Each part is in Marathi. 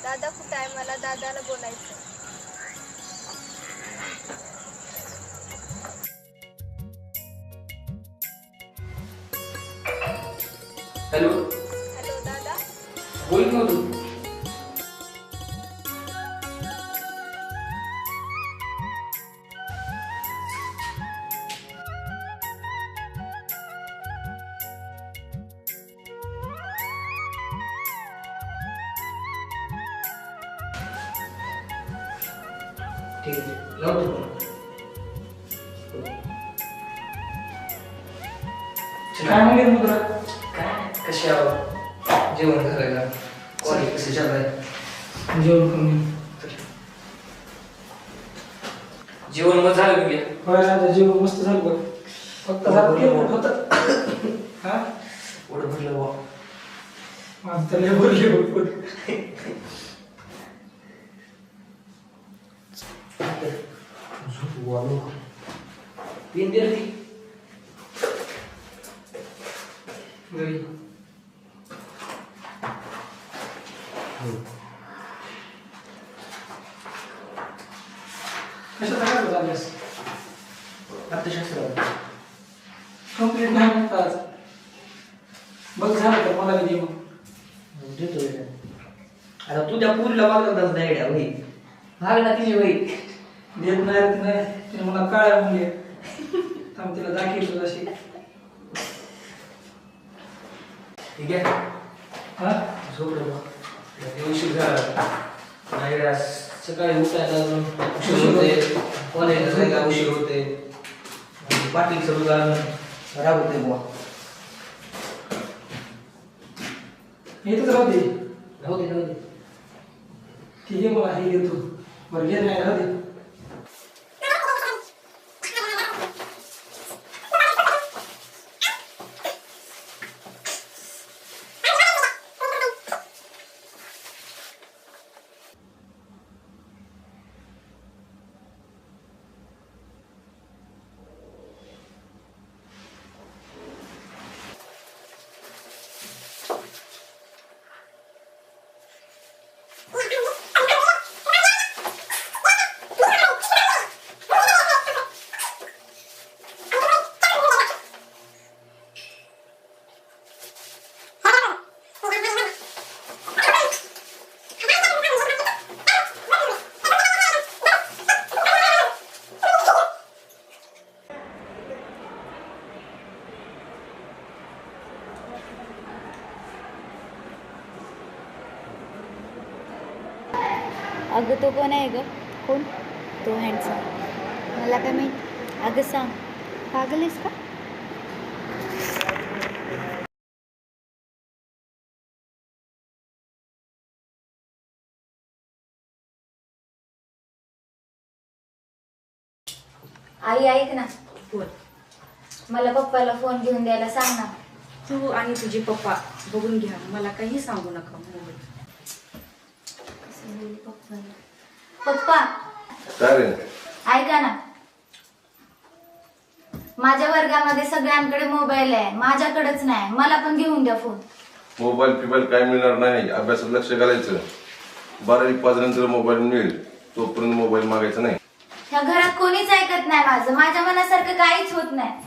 दादा कुठं आहे? मला दादाला बोलायचं. हॅलो. हॅलो दादा. बोल ना तू. ठीक आहे, लावतो फोन. काय म्हणले मुद्रा? काय कशी आहो? जेवण झालं का? कॉलेज कसं चाललंय? जेवण करून जेवण मग झालं की? होय राजा, जेवण मस्त झालं बघ. फक्त रात केलं होतं. हा एवढं भरलं बा. माझं तर लय बोलले बघ पण. झोप वालो. पेन दे रे ती. घरी कशाचा काय होता अभ्यास? अर्थशास्त्र कंप्लीट नाही म्हणता आज. बघ झालं तर मला बी दे मग. देतोय का? आता तू त्या पुरीला मागत नाही आयडिया होई. माग ना तिची होई. देत नाही रे, नाही तिने मला काळ्या म्हणले. थांब तिला दाखवतो तशी. ठीक आहे. हा झोपलो बा. उशीर झाला. आयडिया सकाळी उठायला अजून उशीर होते. कॉलेजला जायला उशीर होते. पाटील सगळं राबवते बुवा. येतच राहू दे. राहू दे राहू दे. ठीक आहे, मला हे घेतो. बरं घे नाही राहू दे. अगं तो कोण आहे ग? कोण? तो हँडसम. मला काय माहीत. अगं सांग, पागल आहेस का? आई ऐक ना, बोल. मला पप्पाला फोन घेऊन द्यायला सांग ना. तू आणि तुझे पप्पा बघून घ्या, मला काही सांगू नका. पप्पा काय रे? ऐका ना, माझ्या वर्गामध्ये सगळ्यांकडे मोबाईल आहे, माझ्याकडेच नाही. मला पण घेऊन द्या फोन. मोबाईल फिबाईल काय मिळणार नाही. अभ्यासात लक्ष घालायचं. 12वी पास नंतर मोबाईल मिळेल, तोपर्यंत मोबाईल मागायचा नाही. ह्या घरात कोणीच ऐकत नाही माझं. माझ्या मनासारखं काहीच होत नाही.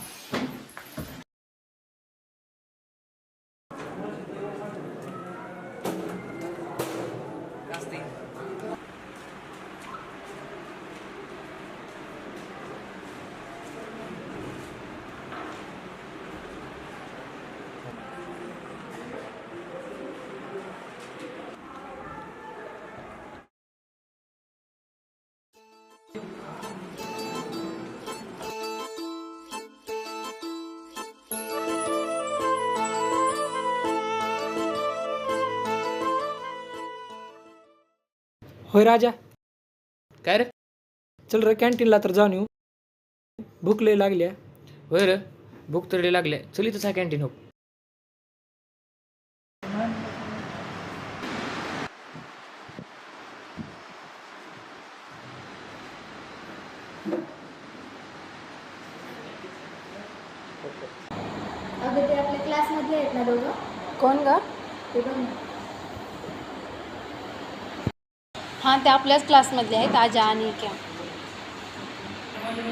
होय राजा, काय रे? चल रे कॅन्टीनला तर जाऊन येऊ. भूक लय लागली आहे. होय रे, भूक तर लय लागले. चल इथंच आहे कॅन्टीन. हो. अगं ते आपल्या क्लासमधले आहेत ना दोघं? कोण ग? ते दोन. हां ते आपल्याच क्लासमधले आहेत आजा आणि क्या.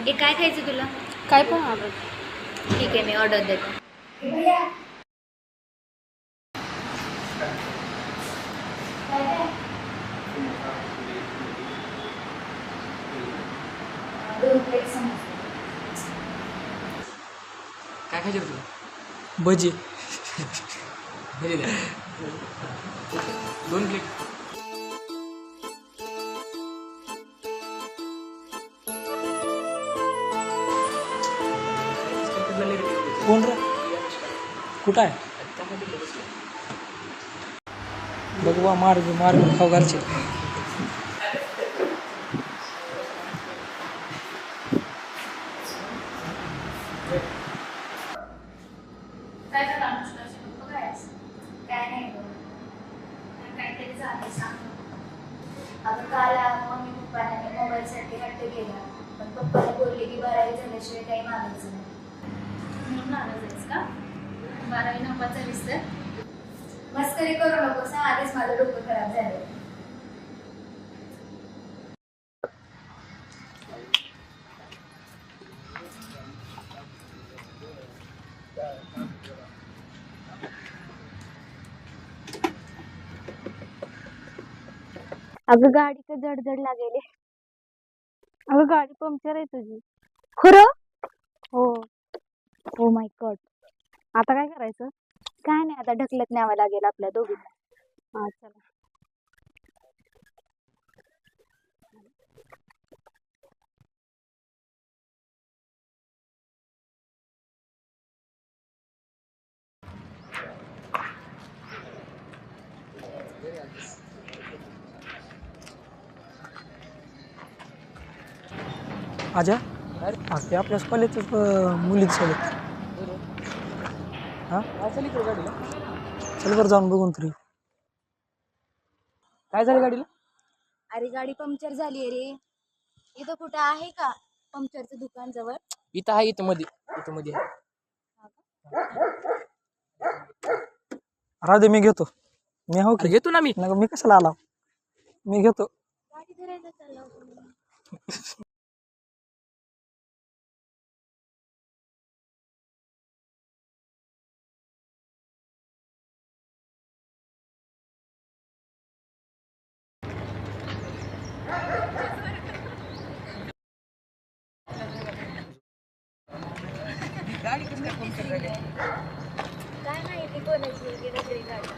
हे काय खायचं तुला? काय पण ऑर्डर. ठीक आहे, मी ऑर्डर देते. काय खायचं तुला? भजी. भजी द्या. 2 प्लेट. कोण रे? कुठं आहे? बघवा मार खाऊ घालचे. काय नाही गं. काहीतरी झालं सांग. अगं काल मम्मी पप्पाने मोबाईलसाठी हट्ट केला, पण पप्पाला बोलले की 12वी झाल्याशिवाय काही मागायचं नाही. म्हणून नाराज आहेस का? 12वी नंबरचा विसर. मस्करी करू नकोस ना, आधीच माझं डोकं खराब झालं. अगं गाडी तर जड लागेल. अगं गाडी पंक्चर आहे तुझी. खरं? हो. हो माय गॉड. आता काय करायचं? काय नाही, आता ढकलत न्यावं लागेल आपल्या दोघींना. हा चला. आजा ते आपल्याच कॉलेजच मुलीच सोबत. हां चल बरं जाऊन बघून तरी. काय झालं गाडीला? अरे गाडी पंक्चर झाली आहे रे. इथं कुठं आहे का पंक्चरचं दुकान जवळ? इथं आहे, इथं मध्ये आहे. राहू दे, मी घेतो. मी हो की घेतो ना. मी कशाला आला, मी घेतो. गाडी धरायला चालला होता. काय माहिती कोणाची आहे की दुसरी गाडी.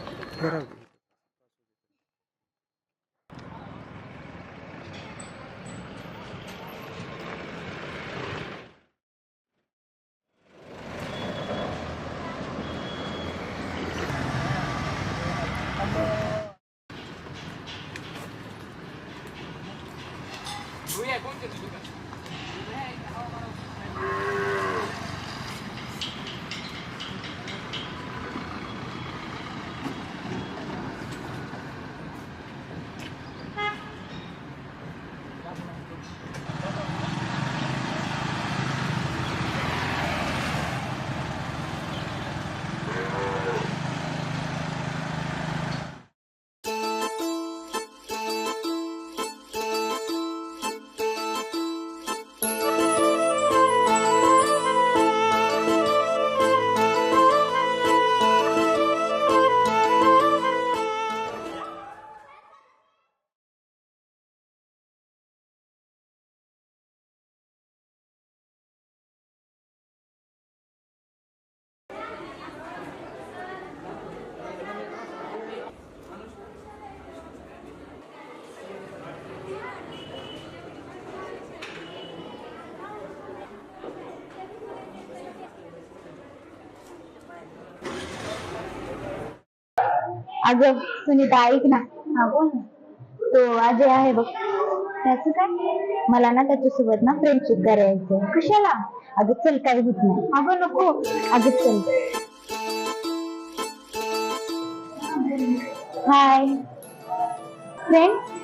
अगं सुनीता ऐक ना. हा बोल ना. तो अजय आहे बघ, त्याचं काय? मला ना त्याच्यासोबत ना फ्रेंडशिप करायचं. कशाला? अगं चल, काय होत नाही. अगं नको. अगं चल. Hi friend.